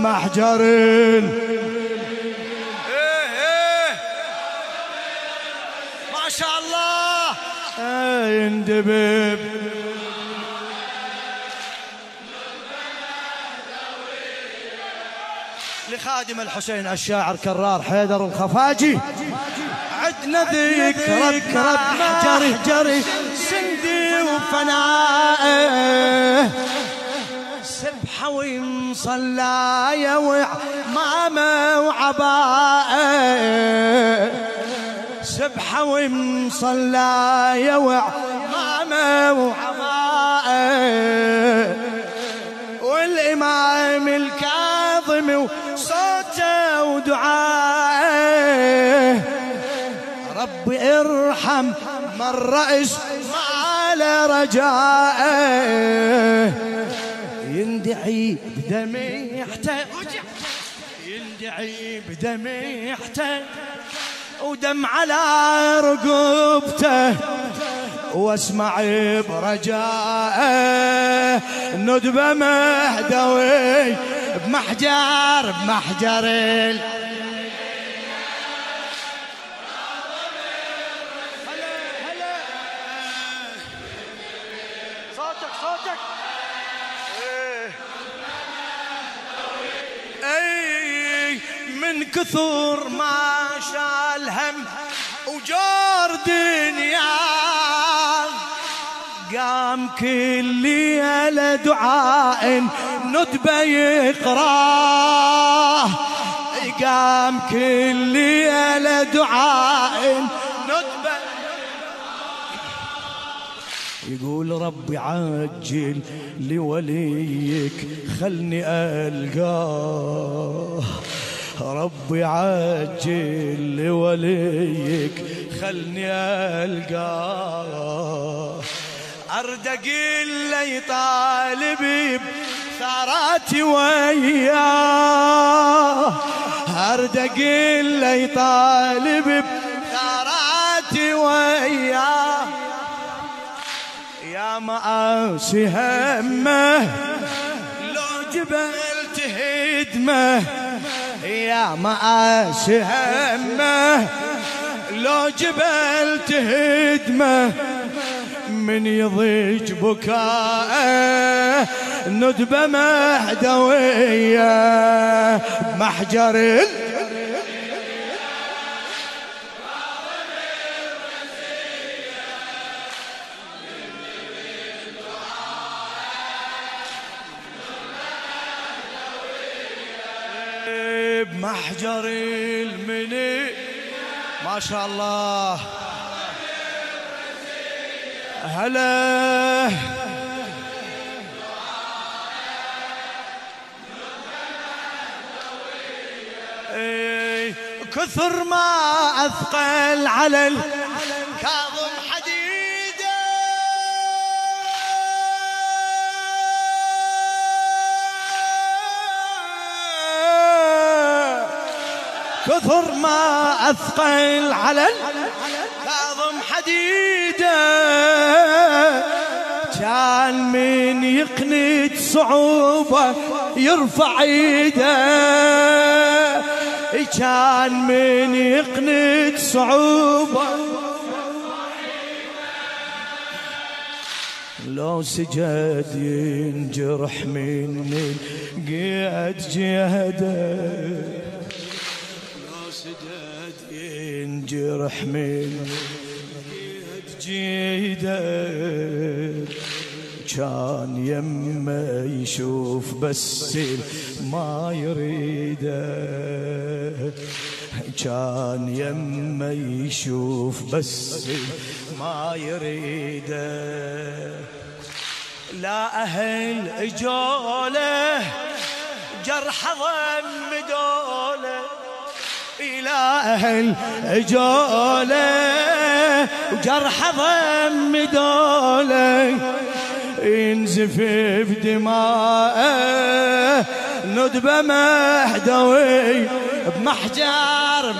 بمحجر ما شاء الله يندبب لخادم الحسين الشاعر كرار حيدر الخفاجي. عدنا ذكرى بمحجر جري سندي وفنائه، سبحة ومصلايا وعمامة وعبائه، سبحة ومصلايا وعمامة وعبائه، والإمام الكاظم وصوته ودعائه. ربي ارحم من رأس ما له رجائه، يندعي بدميحته يندعي بدميحته ودم على رقبته، واسمع برجائه ندبة مهدوي بمحجر صوتك اي من كثر ما شال هم وجار دنيا، قام كل ليلة دعاء ندبة يقراه، قام كل ليلة دعاء ندبة يقول ربي عجل لوليك خلني ألقاه، ربي عجل لوليك خلني ألقاه، أردق اللي طالبي بثاراتي وياه، أردق اللي طالبي بثاراتي وياه، يا مآسي همه لو جبلت هدمه، يا مآسي همه لو جبلت هدمه، من يضيج بكاءه ندبة مهدوية بمحجر بمحجر المني. ما شاء الله هلا كثر ما أثقل على الكاظم حديده، كثر ما أثقل على الكاظم حديده، كان من يقنت صعوبة يرفع ايده، كان من يقنت صعوبة لو سجد ينجرح من قيد جهده، لو سجد ينجرح من قيد جهده، كان يمه يشوف بس ما يريده، كان يمه يشوف بس ما يريده، لا أهل إجوله جرح ضمدوله، إلى أهل إجوله وجرح ضمدوله، ينزف بدماءه ندبة مهدوي بمحجر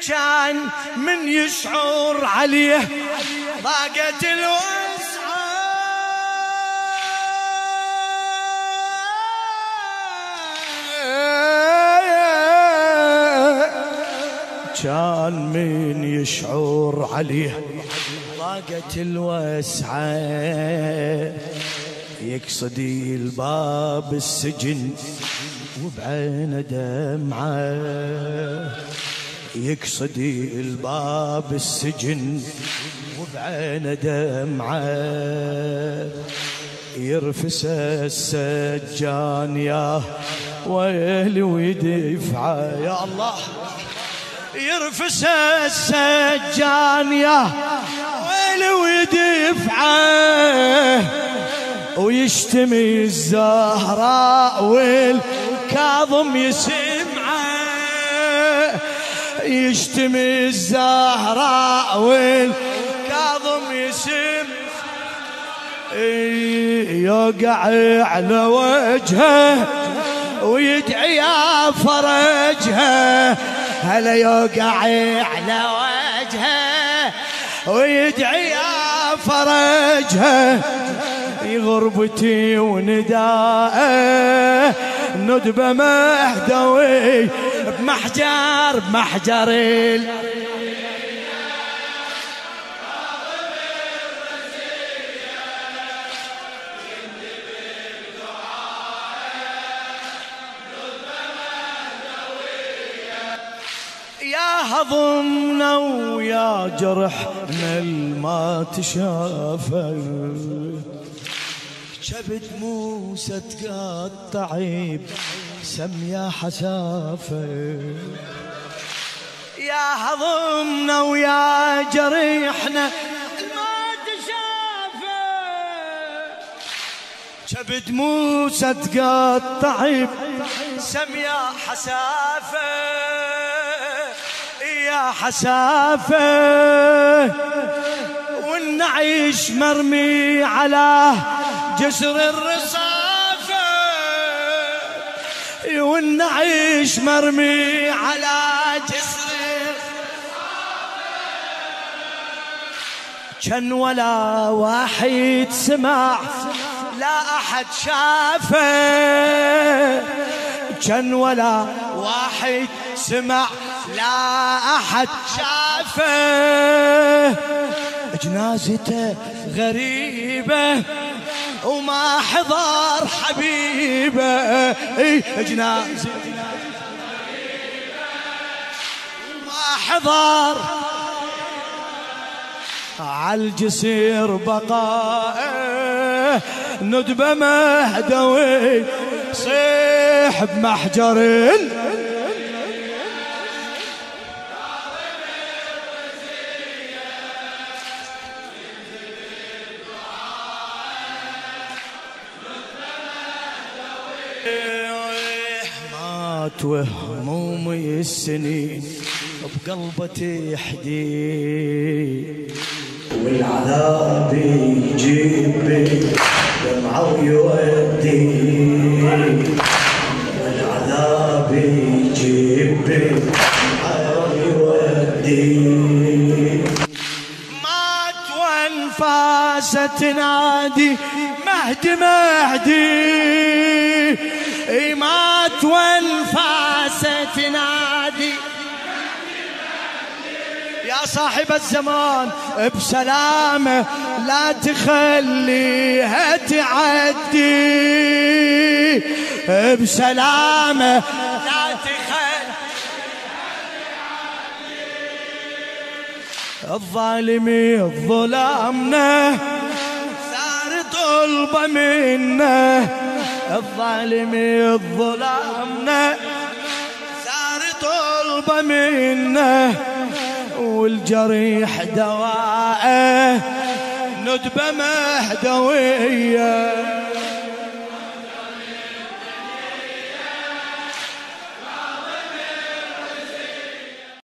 كان من يشعر عليه ضاقت الوسعة، كان من يشعر عليه ضاقت الوسعة، يقصدي الباب السجن وبعين دمعة، يقصدي الباب السجن وبعين دمعة، يرفس السجان يا ويلي ويدفعه يا الله، يرفس السجان يا ويلي ويدفعه، ويشتمي الزهراء والكاظم يسمعه، يشتمي الزهراء والكاظم يسمعه، يوقع على وجهه ويدعي يا فرجها، هلا يوقع على وجهه ويدعي يا فرجها، غربتي ونداءه ندبه مهدوي بمحجر يا هضمنا ويا جرحنا الما تشافى، كبد موسى تقطع سميا حسافة، يا هضمنا ويا جريحنا ما تشافى، كبد موسى تقطع سميا حسافة، يا حسافة، والنعيش مرمي على جسر الرصافة، والنعيش مرمي على جسر الرصافة، كان ولا واحد سمع لا أحد شافه، كان ولا واحد سمع لا أحد شافه، جنازته غريبة وما حضر حبيبه، جنازته غريبة وما حضر، عالجسير بقاء ندبه مهدوي صيح بمحجر مات وهمومي السنين بقلبه تحدي، والعذاب يجيب دمعه ويودي، والعذاب يجيب دمعه ويودي، مات وانفاسه تنادي مهدي مهدي، مات وانفاسه تنادي يا صاحب الزمان بسلامه لا تخليها تعدي، بسلامه لا تخليها تعدي، الظالمي ظلامنا صار طلبه منه، الظالمي ظلامنا صار طلبه منه، والجريح دواءه ندبه مهدويه.